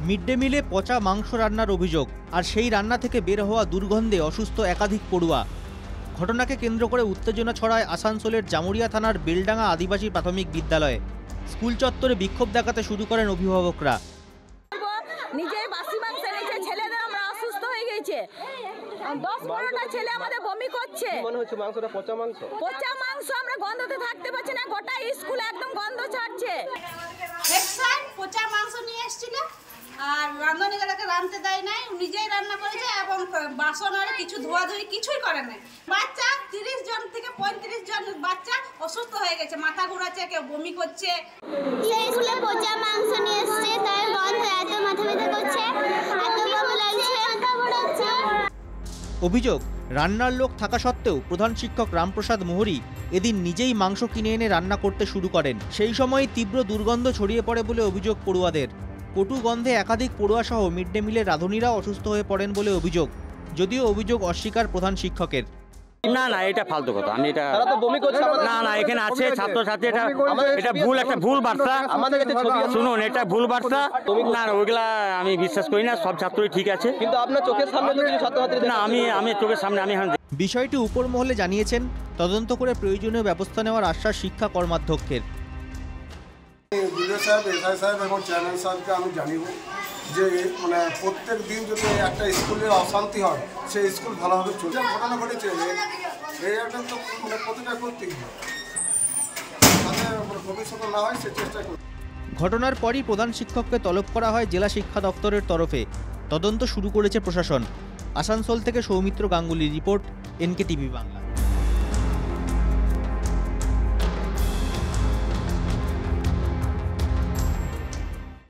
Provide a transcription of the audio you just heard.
Mid day মিলে পচা মাংস রান্নার অভিযোগ, আর সেই রান্না থেকে বের হওয়া দুর্গন্ধে অসুস্থ একাধিক পড়ুয়া। ঘটনাকে কেন্দ্র করে উত্তেজনা ছড়ায় আসানসোলের জামুরিয়া থানার বেলডাঙ্গা আদিবাসী প্রাথমিক বিদ্যালয়ে। স্কুল চত্বরে বিক্ষোভ দেখাতে শুরু করেন অভিভাবকরা। নিজের বাসি মাংস এনেছে, ছেলেদের আমরা অসুস্থ হয়ে গেছে। 10-12টা ছেলে আমাদের বমি করছে। মনে হচ্ছে মাংসটা পচা মাংস। পচা মাংস, আমরা গন্ধতে থাকতে পারছি না, গোটা স্কুল একদম গন্ধ ছাড়ছে। পচা মাংস নিয়ে এসেছিল আর রাঁধুনিগুলোকে রাঁধতে দেয় নাই, নিজেই রান্না করেছে এবং বাসন আর কিছু ধোয়াধুয়ি কিছুই করে নাই। বাচ্চা 30 জন থেকে 35 জন বাচ্চা অসুস্থ হয়ে গেছে, মাথা ঘোরাচ্ছে, কেউ বমি করছে। স্কুলে পচা মাংস নিয়ে এসছে, তার গন্ধ এত মাথা ব্যথা করছে, এত বমি লাগছে, মাথা ঘোরাচ্ছে। অভিযোগ, রান্নার লোক থাকা সত্ত্বেও প্রধান শিক্ষক রামপ্রসাদ মোহরি এদিন নিজেই মাংস কিনে এনে রান্না করতে শুরু করেন। সেই সময় তীব্র দুর্গন্ধ ছড়িয়ে পড়ে বলে অভিযোগ পড়ুয়াদের। কটু গন্ধে একাধিক পড়ুয়া সহ মিড ডে মিলের রাঁধুনিরাও অসুস্থ হয়ে পড়েন বলে অভিযোগ, যদিও অভিযোগ অস্বীকার প্রধান শিক্ষকের। না না, এটা ফালতু কথা। আমি এটা তারা তো বমি করছে। না না, এখানে আছে ছাত্রছাত্রী, এটা ভুল, একটা ভুল বার্তা। আমাদের কাছে ছবি আছে। শুনুন, এটা ভুল বার্তা। না না, ওইগুলা আমি বিশ্বাস করি না, সব ছাত্রই ঠিক আছে। কিন্তু আপনার চোখের সামনে তো কিছু ছাত্রছাত্রী। না, আমি চোখের সামনে আমি বিষয়টি উপর মহলে জানিয়েছেন, তদন্ত করে প্রয়োজনীয় ব্যবস্থা নেওয়ার আশ্বাস শিক্ষা কর্মাধ্যক্ষের। বিডিও সাহেব, এসআই সাহেব এবং চেয়ারম্যান সাহেবকে আমি জানিব যে মানে প্রত্যেক দিন যদি একটা স্কুলে অশান্তি হয়, সেই স্কুল ভালোভাবে চলছে। ঘটনা ঘটেছে, এই একটা তো মানে প্রতিটা করতেই হয়, যাতে ভবিষ্যতে না হয় সে চেষ্টা করতে। ঘটনার পরই প্রধান শিক্ষককে তলব করা হয় জেলা শিক্ষা দপ্তরের তরফে। তদন্ত শুরু করেছে প্রশাসন। আসানসোল থেকে সৌমিত্র গাঙ্গুলির রিপোর্ট, NK TV বাংলা।